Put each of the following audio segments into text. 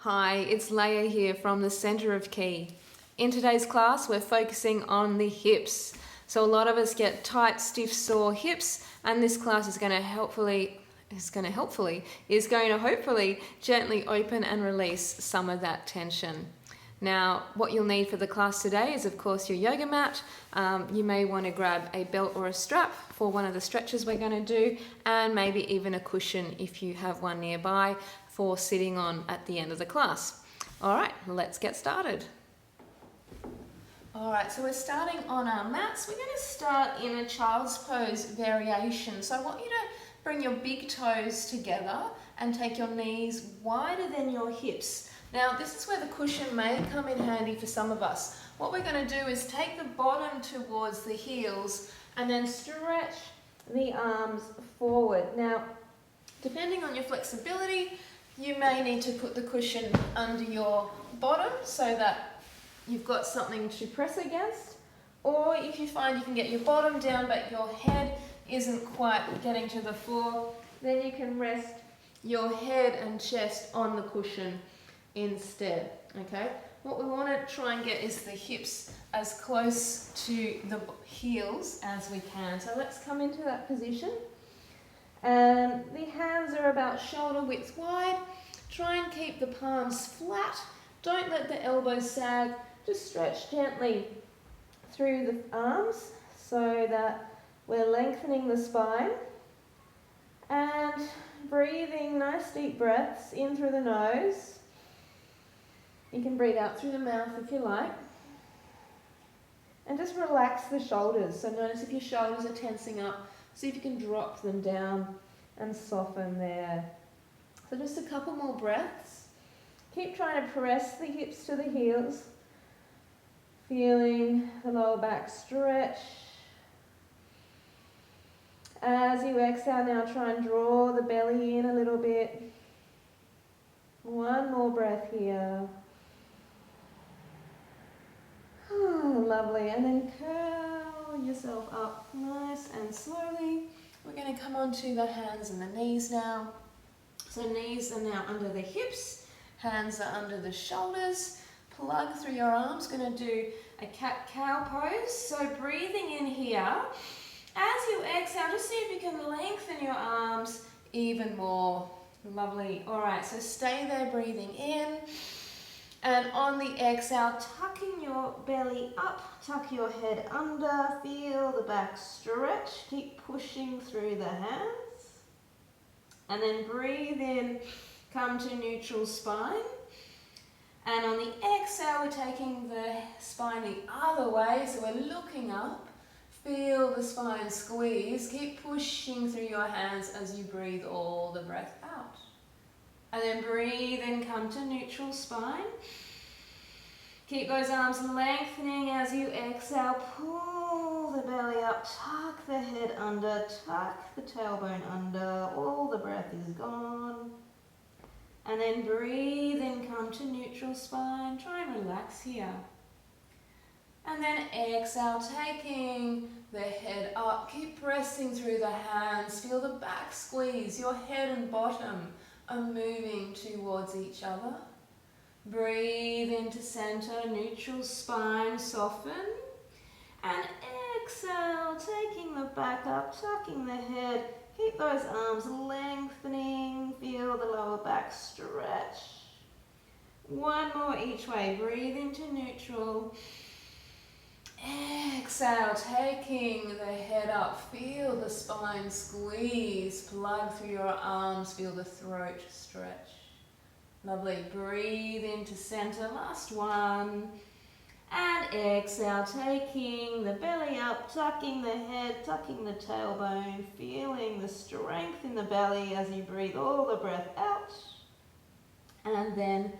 Hi, it's Leah here from the Centre of Key. In today's class, we're focusing on the hips. So a lot of us get tight, stiff, sore hips, and this class is going to hopefully gently open and release some of that tension. Now, what you'll need for the class today is, of course, your yoga mat. You may want to grab a belt or a strap for one of the stretches we're going to do, and maybe even a cushion if you have one nearby for sitting on at the end of the class. All right, let's get started. All right, so we're starting on our mats. We're going to start in a child's pose variation. So I want you to bring your big toes together and take your knees wider than your hips. Now, this is where the cushion may come in handy for some of us. What we're going to do is take the bottom towards the heels and then stretch the arms forward. Now, depending on your flexibility, you may need to put the cushion under your bottom so that you've got something to press against. Or if you find you can get your bottom down but your head isn't quite getting to the floor, then you can rest your head and chest on the cushion instead, okay? What we want to try and get is the hips as close to the heels as we can. So let's come into that position. The hands are about shoulder width wide. Try and keep the palms flat. Don't let the elbows sag. Just stretch gently through the arms so that we're lengthening the spine. And breathing nice deep breaths in through the nose. You can breathe out through the mouth if you like. And just relax the shoulders. So notice if your shoulders are tensing up, see if you can drop them down and soften there. So just a couple more breaths. Keep trying to press the hips to the heels. Feeling the lower back stretch. As you exhale now, try and draw the belly in a little bit. One more breath here. Lovely. And then curl yourself up nice and slowly. We're going to come onto the hands and the knees now. So knees are now under the hips, hands are under the shoulders. Plug through your arms. Going to do a cat-cow pose. So breathing in here. As you exhale, just see if you can lengthen your arms even more. Lovely. All right, so stay there breathing in. And on the exhale, tucking your belly up, tuck your head under, feel the back stretch, keep pushing through the hands. And then breathe in, come to neutral spine. And on the exhale, we're taking the spine the other way, so we're looking up. Feel the spine squeeze, keep pushing through your hands as you breathe all the breath out. And then breathe in, come to neutral spine. Keep those arms lengthening as you exhale. Pull the belly up, tuck the head under, tuck the tailbone under. All the breath is gone. And then breathe in, come to neutral spine. Try and relax here. And then exhale, taking the head up. Keep pressing through the hands. Feel the back squeeze. Your head and bottom are moving towards each other. Breathe into center, neutral spine, soften. And exhale, taking the back up, tucking the head. Keep those arms lengthening. Feel the lower back stretch. One more each way. Breathe into neutral. Exhale, taking the head up. Feel the spine squeeze. Plug through your arms. Feel the throat stretch. Lovely. Breathe into center. Last one. And exhale, taking the belly up, tucking the head, tucking the tailbone. Feeling the strength in the belly as you breathe all the breath out. And then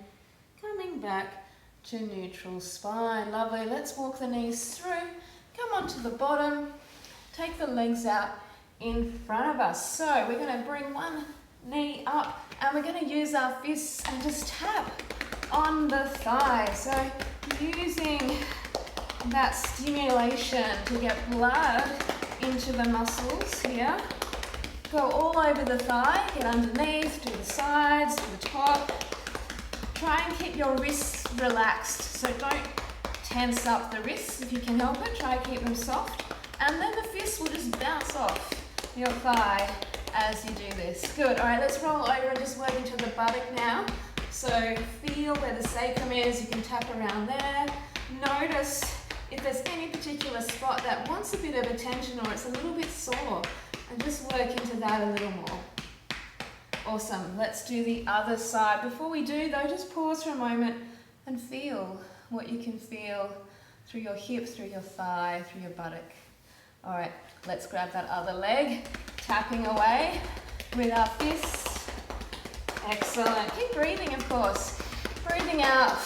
coming back to neutral spine. Lovely. Let's walk the knees through. Come onto the bottom. Take the legs out in front of us. So we're going to bring one knee up and we're going to use our fists and just tap on the thigh. So using that stimulation to get blood into the muscles here. Go all over the thigh. Get underneath, to the sides, to the top. try and keep your wrists relaxed. So don't tense up the wrists if you can help it. Try to keep them soft. And then the fists will just bounce off your thigh as you do this. Good. All right, let's roll over and just work into the buttock now. So feel where the sacrum is. You can tap around there. Notice if there's any particular spot that wants a bit of attention or it's a little bit sore, and just work into that a little more. Awesome. Let's do the other side. Before we do though, just pause for a moment and feel what you can feel through your hip, through your thigh, through your buttock. All right, let's grab that other leg, tapping away with our fists. Excellent. Keep breathing, of course. Breathing out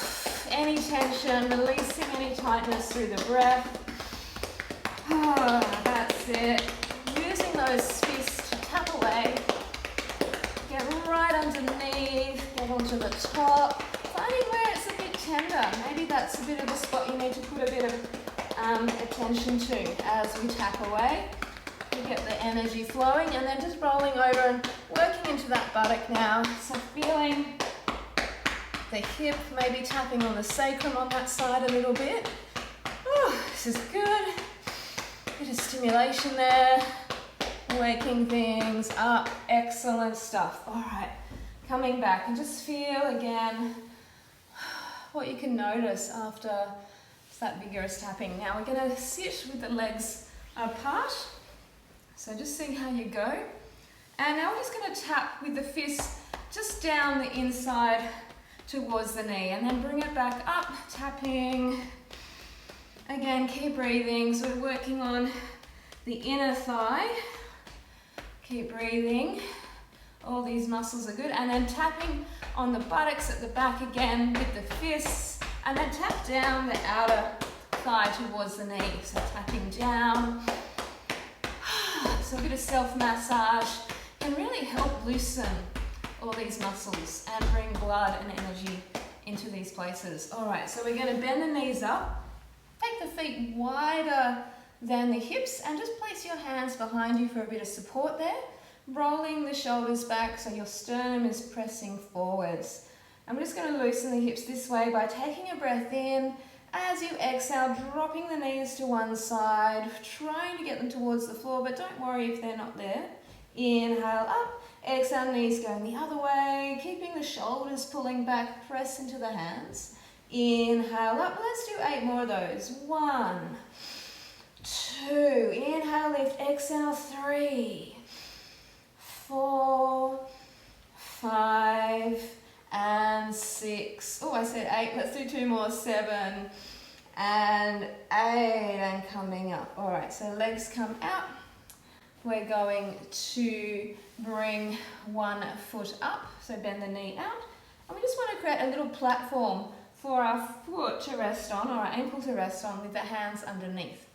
any tension, releasing any tightness through the breath. Oh, that's it. Using those fists to tap away. Get right underneath, get onto the top. Finding where it's a bit tender. Maybe that's a bit of a spot you need to put a bit of attention to as we tap away. You get the energy flowing, and then just rolling over and working into that buttock now. So feeling the hip, maybe tapping on the sacrum on that side a little bit. Oh, this is good. Bit of stimulation there. Waking things up. Excellent stuff. All right, coming back and just feel again what you can notice after that vigorous tapping. Now we're going to sit with the legs apart. So just see how you go. And now we're just going to tap with the fist just down the inside towards the knee, and then bring it back up, tapping. Again, keep breathing. So we're working on the inner thigh. Keep breathing. All these muscles are good. And then tapping on the buttocks at the back again with the fists. And then tap down the outer thigh towards the knee. So tapping down. So a bit of self-massage can really help loosen all these muscles and bring blood and energy into these places. All right, so we're going to bend the knees up. Take the feet wider than the hips and just place your hands behind you for a bit of support there. Rolling the shoulders back so your sternum is pressing forwards. I'm just going to loosen the hips this way by taking a breath in. As you exhale, dropping the knees to one side, trying to get them towards the floor, but don't worry if they're not there. Inhale up, exhale, knees going the other way, keeping the shoulders pulling back, press into the hands. Inhale up, let's do 8 more of those. 1, 2, inhale, lift, exhale, 3, 4, 5, and 6. Oh, I said 8. Let's do 2 more. 7 and 8, and coming up. All right, so legs come out. We're going to bring one foot up, so bend the knee out. And we just want to create a little platform for our foot to rest on, or our ankle to rest on, with the hands underneath.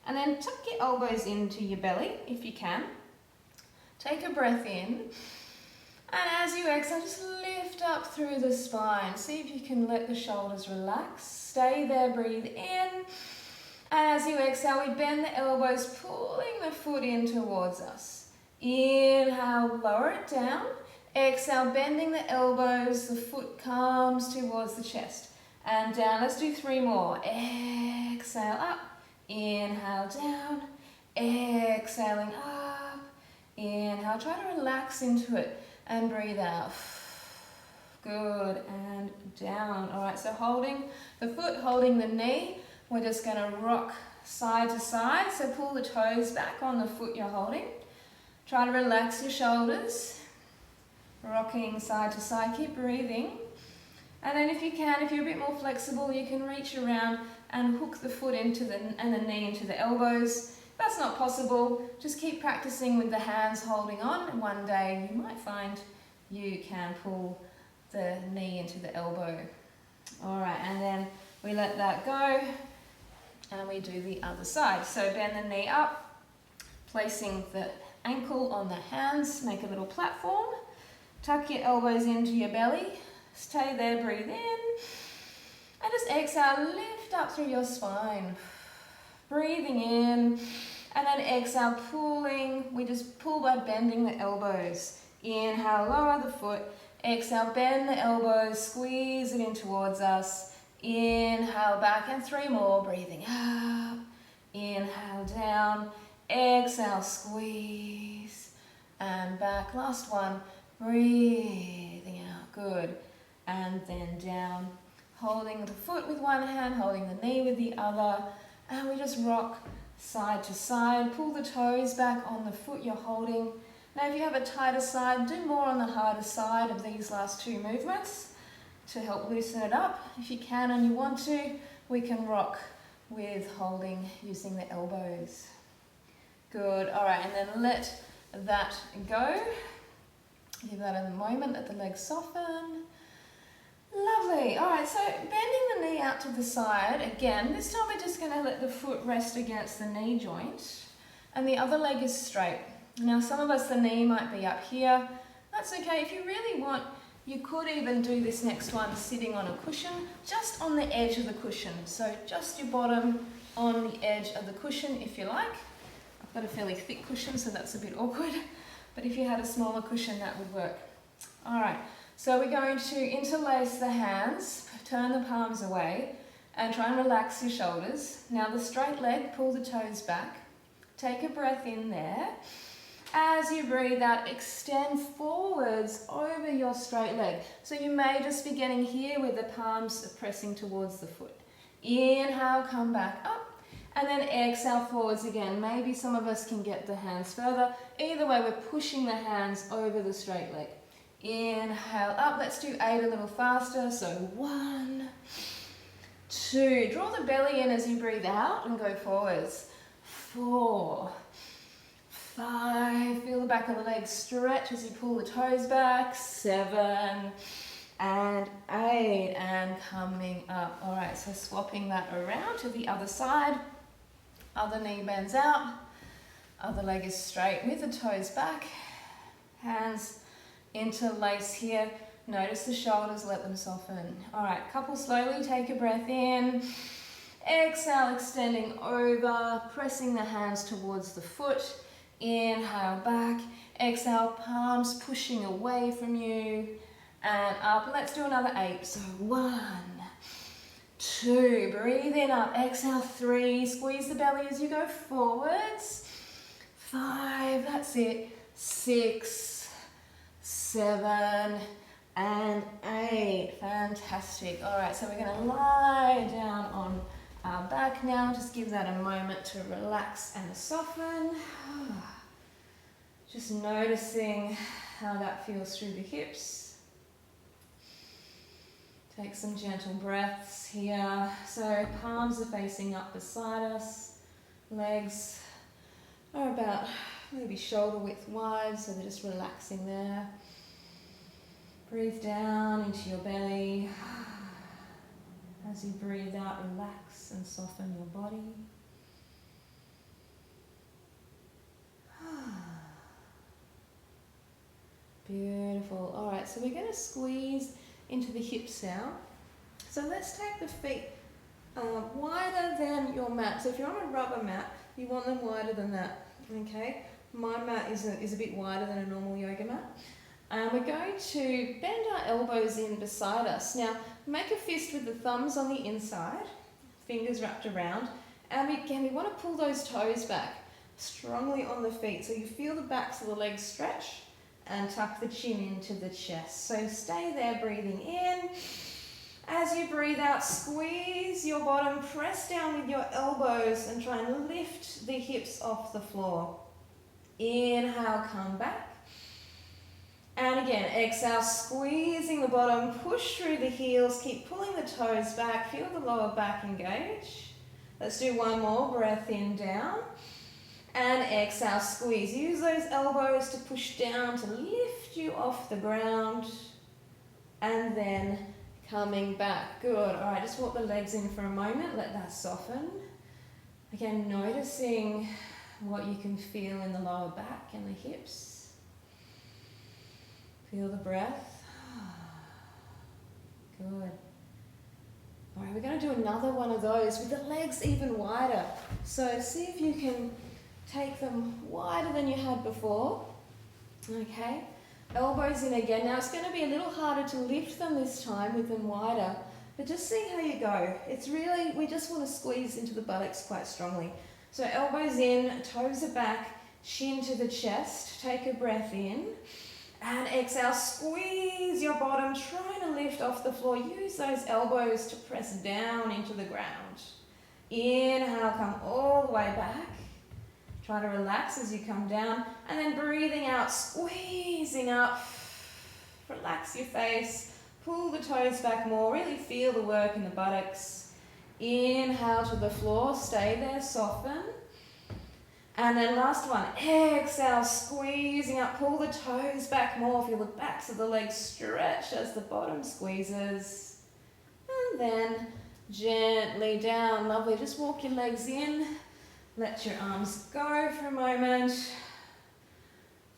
And then tuck your elbows into your belly if you can. Take a breath in. And as you exhale, just lift up through the spine. See if you can let the shoulders relax. Stay there, breathe in. And as you exhale, we bend the elbows, pulling the foot in towards us. Inhale, lower it down. Exhale, bending the elbows, the foot comes towards the chest. And down, let's do 3 more. Exhale, up. Inhale, down. Exhaling, up. Inhale, try to relax into it. And breathe out. Good, and down. All right, so holding the foot, holding the knee. We're just going to rock side to side. So pull the toes back on the foot you're holding. Try to relax your shoulders. Rocking side to side. Keep breathing. And then if you can, if you're a bit more flexible, you can reach around and hook the foot into the knee into the elbows. If that's not possible, just keep practicing with the hands holding on. And one day you might find you can pull the knee into the elbow. All right, and then we let that go. And we do the other side. So bend the knee up, placing the ankle on the hands, make a little platform. Tuck your elbows into your belly. Stay there, breathe in. And just exhale, lift up through your spine. Breathing in. And then exhale, pulling. We just pull by bending the elbows. Inhale, lower the foot. Exhale, bend the elbows, squeeze it in towards us. Inhale back and 3 more, breathing up. Inhale down, exhale, squeeze. And back, last one, breathing out, good. And then down, holding the foot with one hand, holding the knee with the other. And we just rock side to side, pull the toes back on the foot you're holding. Now if you have a tighter side, do more on the harder side of these last 2 movements to help loosen it up. If you can and you want to, we can rock with holding using the elbows. Good, all right, and then let that go. Give that a moment, let the legs soften. Lovely. All right, so bending the knee out to the side. Again, this time we're just going to let the foot rest against the knee joint and the other leg is straight. Now, some of us, the knee might be up here. That's okay. If you really want, you could even do this next one sitting on a cushion, just on the edge of the cushion. So just your bottom on the edge of the cushion if you like. I've got a fairly thick cushion, so that's a bit awkward. But if you had a smaller cushion, that would work. All right. So we're going to interlace the hands, turn the palms away, and try and relax your shoulders. Now the straight leg, pull the toes back. Take a breath in there. As you breathe out, extend forwards over your straight leg. So you may just be getting here with the palms pressing towards the foot. Inhale, come back up, and then exhale forwards again. Maybe some of us can get the hands further. Either way, we're pushing the hands over the straight leg. Inhale up, let's do 8 a little faster. So 1, 2, draw the belly in as you breathe out and go forwards. 4, 5, feel the back of the legs stretch as you pull the toes back. 7 and 8 and coming up. All right, so swapping that around to the other side. Other knee bends out, other leg is straight with the toes back. Hands interlace here. Notice the shoulders, let them soften. All right, couple slowly, take a breath in. Exhale, extending over, pressing the hands towards the foot. Inhale back. Exhale, palms pushing away from you. And up. Let's do another 8. So 1, 2, breathe in up. Exhale, 3, squeeze the belly as you go forwards. 5, that's it. 6, 7 and 8. Fantastic. All right, so we're going to lie down on our back now. Just give that a moment to relax and soften. Just noticing how that feels through the hips. Take some gentle breaths here. So palms are facing up beside us. Legs are about maybe shoulder width wide, so they're just relaxing there. Breathe down into your belly. As you breathe out, relax and soften your body. Beautiful. All right, so we're going to squeeze into the hips now. So let's take the feet wider than your mat. So if you're on a rubber mat, you want them wider than that. Okay, my mat is a bit wider than a normal yoga mat. We're going to bend our elbows in beside us. Now, make a fist with the thumbs on the inside, fingers wrapped around, and we want to pull those toes back strongly on the feet so you feel the backs of the legs stretch and tuck the chin into the chest. So stay there, breathing in. As you breathe out, squeeze your bottom, press down with your elbows and try and lift the hips off the floor. Inhale, come back. And again, exhale, squeezing the bottom, push through the heels, keep pulling the toes back, feel the lower back engage. Let's do one more, breath in, down. And exhale, squeeze. Use those elbows to push down, to lift you off the ground. And then coming back. Good. All right, just walk the legs in for a moment. Let that soften. Again, noticing what you can feel in the lower back and the hips. Feel the breath. Good. All right, we're going to do another one of those with the legs even wider. So see if you can take them wider than you had before. Okay. Elbows in again. Now it's going to be a little harder to lift them this time with them wider, but just see how you go. It's really, we just want to squeeze into the buttocks quite strongly. So elbows in, toes are back, shin to the chest. Take a breath in and exhale, squeeze your bottom, trying to lift off the floor. Use those elbows to press down into the ground. Inhale, come all the way back. Try to relax as you come down, and then breathing out, squeezing up. Relax your face, pull the toes back more, really feel the work in the buttocks. Inhale to the floor, stay there, soften. And then last one, exhale, squeezing up, pull the toes back more, feel the backs of the legs stretch as the bottom squeezes. And then gently down, lovely, just walk your legs in. Let your arms go for a moment.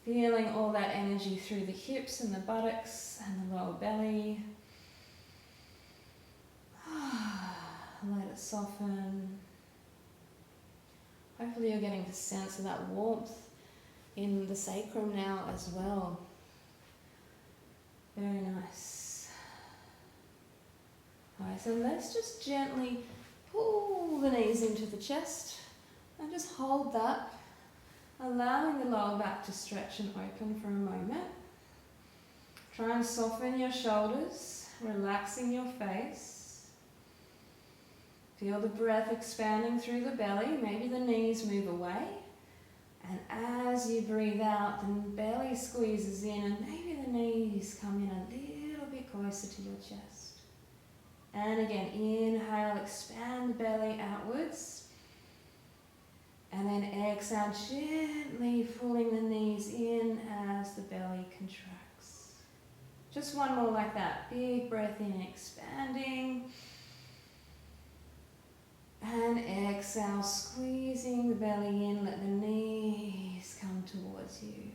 Feeling all that energy through the hips and the buttocks and the lower belly. Let it soften. Hopefully you're getting the sense of that warmth in the sacrum now as well. Very nice. Alright, so let's just gently pull the knees into the chest. And just hold that, allowing the lower back to stretch and open for a moment. Try and soften your shoulders, relaxing your face. Feel the breath expanding through the belly, maybe the knees move away. And as you breathe out, the belly squeezes in and maybe the knees come in a little bit closer to your chest. And again, inhale, expand the belly outwards. And then exhale, gently pulling the knees in as the belly contracts. Just one more like that. Big breath in, expanding. And exhale, squeezing the belly in. Let the knees come towards you.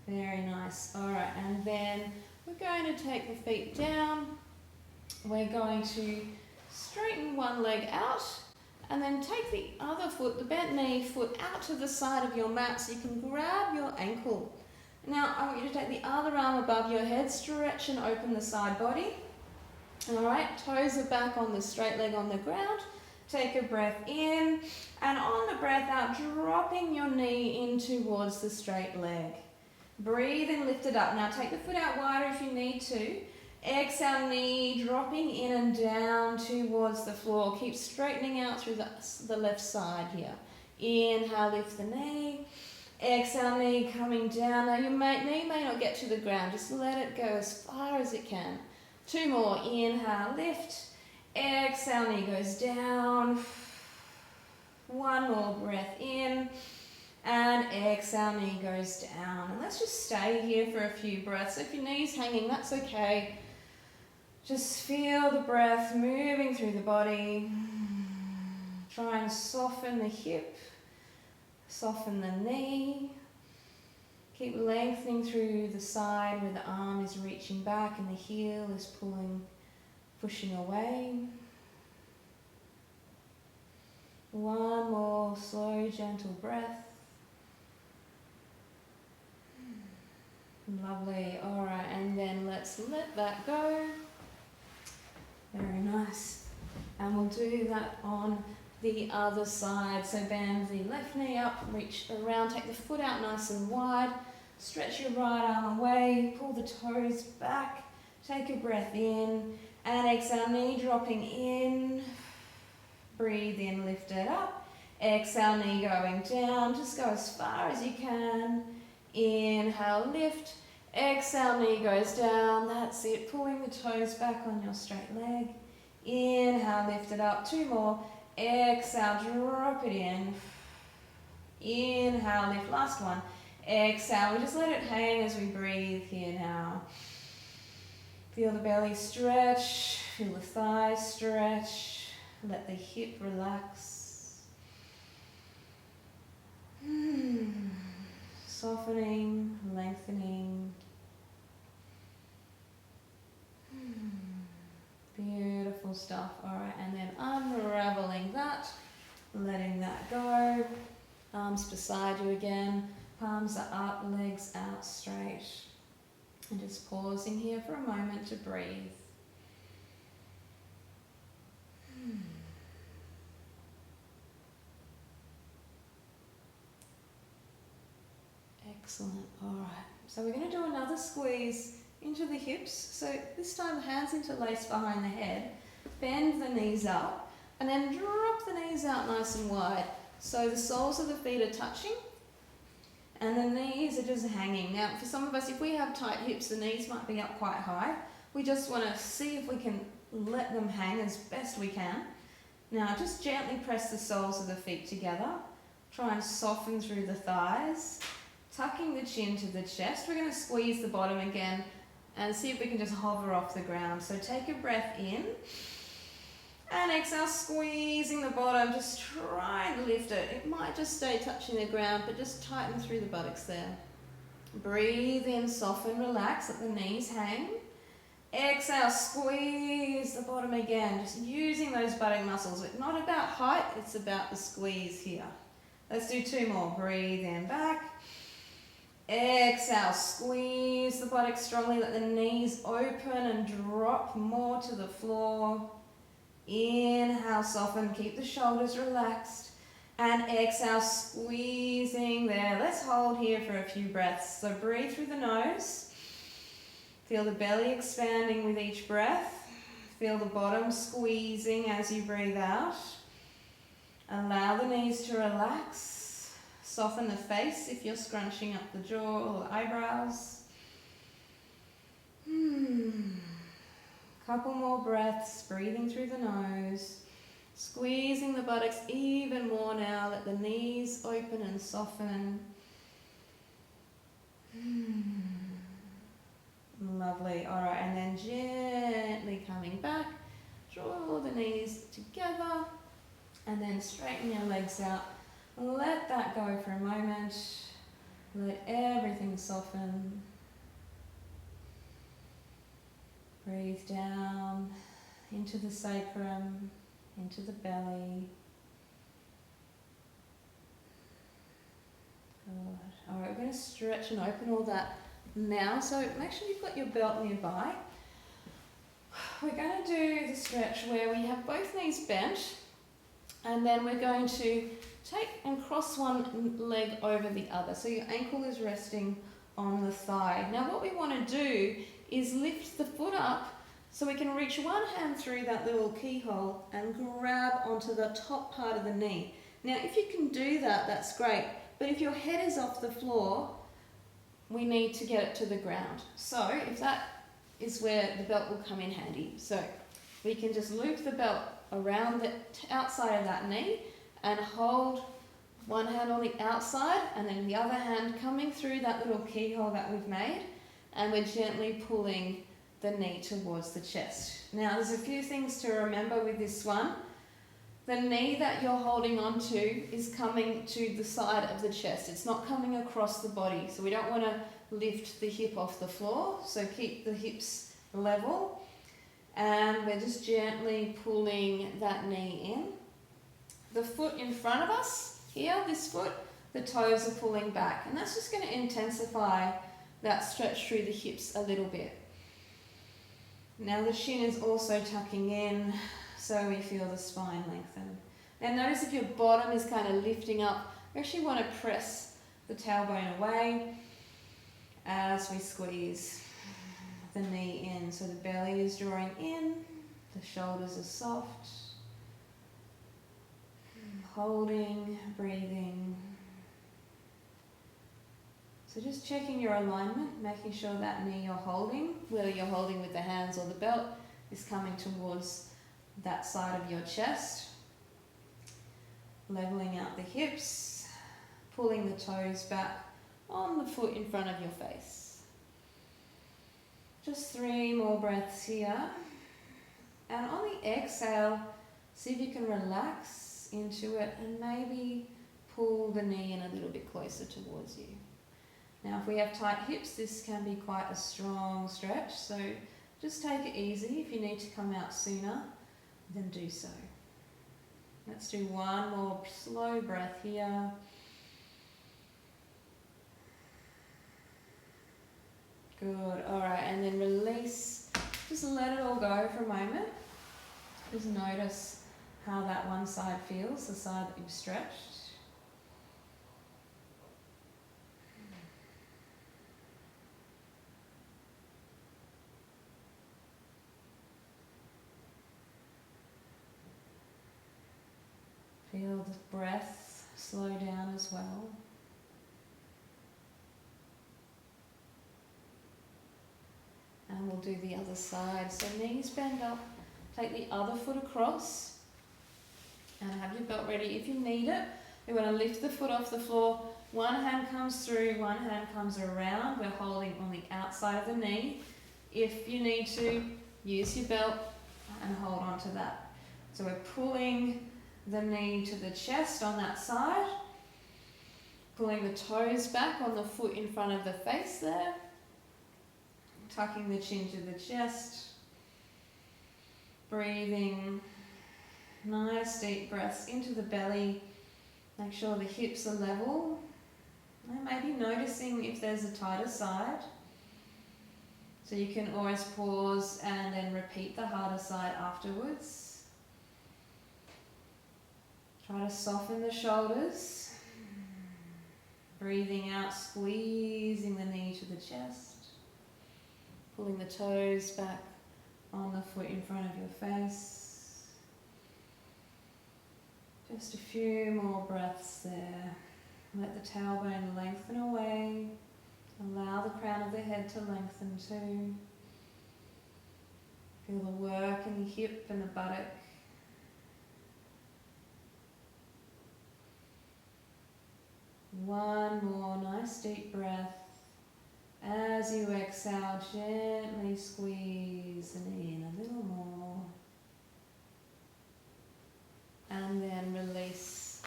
Very nice. All right, and then we're going to take the feet down. We're going to straighten one leg out. And then take the other foot, the bent knee foot, out to the side of your mat so you can grab your ankle. Now I want you to take the other arm above your head, stretch and open the side body. Alright, toes are back on the straight leg on the ground. Take a breath in, and on the breath out, dropping your knee in towards the straight leg. Breathe and lift it up. Now take the foot out wider if you need to. Exhale, knee dropping in and down towards the floor. Keep straightening out through the left side here. Inhale, lift the knee. Exhale, knee coming down. Now your knee may not get to the ground. Just let it go as far as it can. Two more. Inhale, lift. Exhale, knee goes down. One more breath in. And exhale, knee goes down. And let's just stay here for a few breaths. If your knee's hanging, that's okay. Just feel the breath moving through the body. Try and soften the hip, soften the knee. Keep lengthening through the side where the arm is reaching back and the heel is pushing away. One more slow, gentle breath. Lovely. All right, and then let's let that go. Very nice. And we'll do that on the other side. So bend the left knee up, reach around, take the foot out nice and wide, stretch your right arm away, pull the toes back, take a breath in, and exhale, knee dropping in. Breathe in, lift it up. Exhale, knee going down. Just go as far as you can. Inhale, lift. Exhale, knee goes down. That's it. Pulling the toes back on your straight leg. Inhale, lift it up. Two more. Exhale, drop it in. Inhale, lift. Last one. Exhale. We just let it hang as we breathe here now. Feel the belly stretch. Feel the thighs stretch. Let the hip relax. Softening, lengthening. Beautiful stuff. All right, and then unraveling that, letting that go. Arms beside you again. Palms are up, legs out straight. And just pausing here for a moment to breathe. Excellent. All right. So we're going to do another squeeze into the hips. So this time the hands interlace behind the head. Bend the knees up and then drop the knees out nice and wide. So the soles of the feet are touching and the knees are just hanging. Now for some of us, if we have tight hips, the knees might be up quite high. We just want to see if we can let them hang as best we can. Now just gently press the soles of the feet together. Try and soften through the thighs. Tucking the chin to the chest. We're going to squeeze the bottom again and see if we can just hover off the ground. So take a breath in and exhale, squeezing the bottom. Just try and lift it. It might just stay touching the ground, but just tighten through the buttocks there. Breathe in, soften, relax, let the knees hang. Exhale, squeeze the bottom again. Just using those buttock muscles. It's not about height, it's about the squeeze here. Let's do 2 more. Breathe in, back. Exhale, squeeze the buttocks strongly, let the knees open and drop more to the floor. Inhale, soften, keep the shoulders relaxed. And exhale, squeezing there. Let's hold here for a few breaths. So breathe through the nose. Feel the belly expanding with each breath. Feel the bottom squeezing as you breathe out. Allow the knees to relax. Soften the face if you're scrunching up the jaw or the eyebrows. Couple more breaths, breathing through the nose. Squeezing the buttocks even more now. Let the knees open and soften. Lovely. All right, and then gently coming back. Draw the knees together and then straighten your legs out. Let that go for a moment. Let everything soften. Breathe down into the sacrum, into the belly. Good. All right, we're going to stretch and open all that now. So make sure you've got your belt nearby. We're going to do the stretch where we have both knees bent, and then we're going to take and cross one leg over the other. So your ankle is resting on the thigh. Now what we want to do is lift the foot up so we can reach one hand through that little keyhole and grab onto the top part of the knee. Now if you can do that, that's great. But if your head is off the floor, we need to get it to the ground. So if that is where the belt will come in handy. So we can just loop the belt around the outside of that knee and hold one hand on the outside and then the other hand coming through that little keyhole that we've made, and we're gently pulling the knee towards the chest. Now there's a few things to remember with this one. The knee that you're holding on to is coming to the side of the chest. It's not coming across the body. So we don't want to lift the hip off the floor. So keep the hips level. And we're just gently pulling that knee in. The foot in front of us, here, this foot, the toes are pulling back. And that's just going to intensify that stretch through the hips a little bit. Now the chin is also tucking in, so we feel the spine lengthen. Now notice if your bottom is kind of lifting up, we actually want to press the tailbone away as we squeeze the knee in. So the belly is drawing in, the shoulders are soft. Holding, breathing. So just checking your alignment, making sure that knee you're holding, whether you're holding with the hands or the belt, is coming towards that side of your chest. Leveling out the hips, pulling the toes back on the foot in front of your face. Just 3 more breaths here. And on the exhale, see if you can relax into it and maybe pull the knee in a little bit closer towards you. Now if we have tight hips, this can be quite a strong stretch, so just take it easy. If you need to come out sooner, then do so. Let's do one more slow breath here. Good. All right, and then release. Just let it all go for a moment. Just notice how that one side feels, the side that you've stretched. Feel the breath slow down as well. And we'll do the other side. So knees bend up, take the other foot across and have your belt ready. If you need it, we want to lift the foot off the floor. One hand comes through, one hand comes around. We're holding on the outside of the knee. If you need to, use your belt and hold on to that. So we're pulling the knee to the chest on that side, pulling the toes back on the foot in front of the face there, tucking the chin to the chest, breathing nice deep breaths into the belly. Make sure the hips are level, and maybe noticing if there's a tighter side. So you can always pause and then repeat the harder side afterwards. Try to soften the shoulders. Breathing out, squeezing the knee to the chest. Pulling the toes back on the foot in front of your face. Just a few more breaths there. Let the tailbone lengthen away. Allow the crown of the head to lengthen too. Feel the work in the hip and the buttock. One more nice deep breath. As you exhale, gently squeeze the knee in a little more. And then release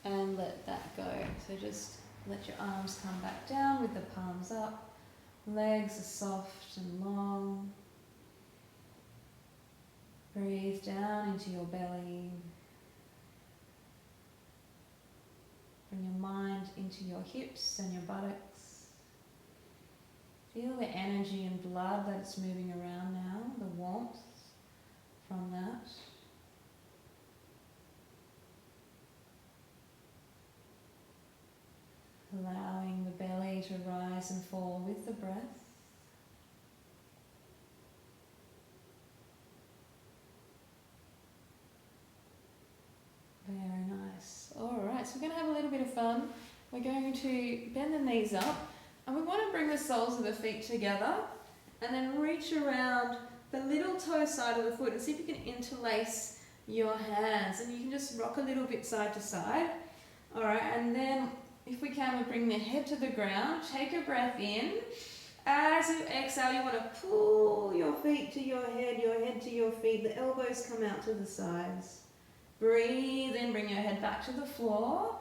and let that go. So just let your arms come back down with the palms up. Legs are soft and long. Breathe down into your belly. Bring your mind into your hips and your buttocks. Feel the energy and blood that is moving around now, the warmth from that. Allowing the belly to rise and fall with the breath. Very nice. Alright, so we're going to have a little bit of fun. We're going to bend the knees up and we want to bring the soles of the feet together and then reach around the little toe side of the foot and see if you can interlace your hands, and you can just rock a little bit side to side. Alright, and then if we can, we bring the head to the ground. Take a breath in. As you exhale, you want to pull your feet to your head to your feet. The elbows come out to the sides. Breathe in, bring your head back to the floor.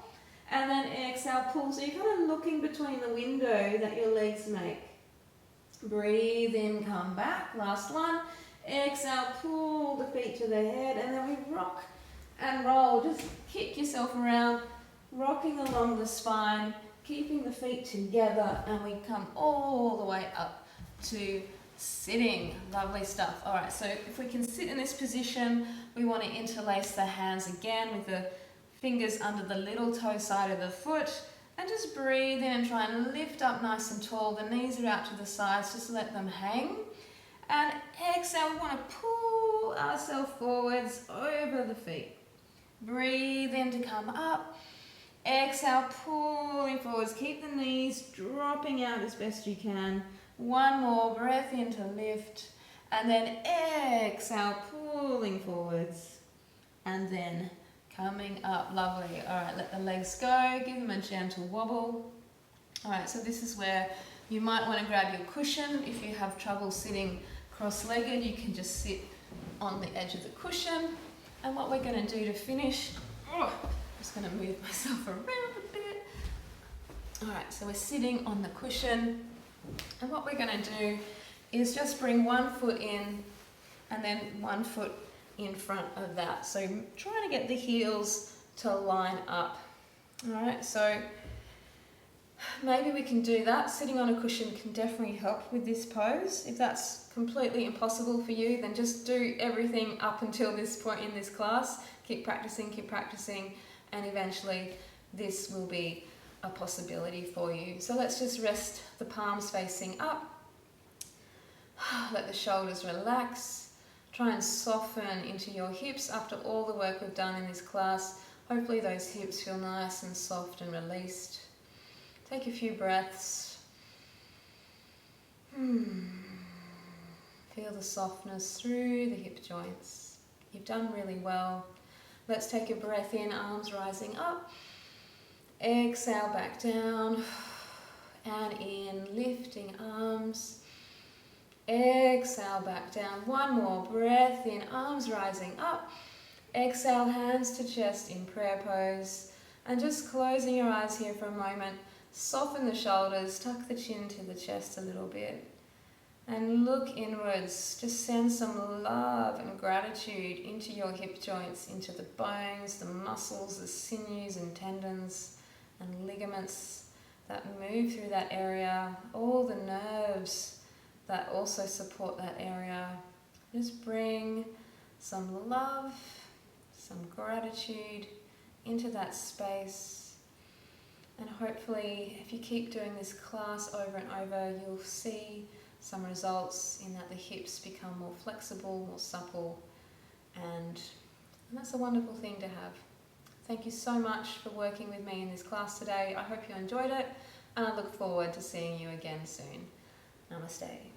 And then exhale, pull. So you're kind of looking between the window that your legs make. Breathe in, come back. Last one. Exhale, pull the feet to the head. And then we rock and roll. Just kick yourself around. Rocking along the spine, keeping the feet together, and we come all the way up to sitting. Lovely stuff. All right, so if we can sit in this position, we want to interlace the hands again with the fingers under the little toe side of the foot, and just breathe in and try and lift up nice and tall. The knees are out to the sides, just let them hang. And exhale, we want to pull ourselves forwards over the feet. Breathe in to come up. Exhale, pulling forwards. Keep the knees dropping out as best you can. One more breath in to lift. And then exhale, pulling forwards. And then coming up. Lovely. All right, let the legs go. Give them a gentle wobble. All right, so this is where you might want to grab your cushion. If you have trouble sitting cross-legged, you can just sit on the edge of the cushion. And what we're going to do to finish... Just going to move myself around a bit. Alright, so we're sitting on the cushion, and what we're going to do is just bring one foot in and then one foot in front of that. So trying to get the heels to line up. Alright, so Maybe we can do that. Sitting on a cushion can definitely help with this pose. If that's completely impossible for you, then just do everything up until this point in this class. Keep practicing, and eventually this will be a possibility for you. So let's just rest the palms facing up. Let the shoulders relax. Try and soften into your hips after all the work we've done in this class. Hopefully those hips feel nice and soft and released. Take a few breaths. Feel the softness through the hip joints. You've done really well. Let's take a breath in, arms rising up. Exhale back down. And in, lifting arms. Exhale back down. One more breath in, arms rising up. Exhale, hands to chest in prayer pose. And just closing your eyes here for a moment. Soften the shoulders, tuck the chin to the chest a little bit. And look inwards. Just send some love and gratitude into your hip joints, into the bones, the muscles, the sinews and tendons and ligaments that move through that area. All the nerves that also support that area. Just bring some love, some gratitude into that space. And hopefully, if you keep doing this class over and over, you'll see some results in that the hips become more flexible, more supple, and that's a wonderful thing to have. Thank you so much for working with me in this class today. I hope you enjoyed it, and I look forward to seeing you again soon. Namaste.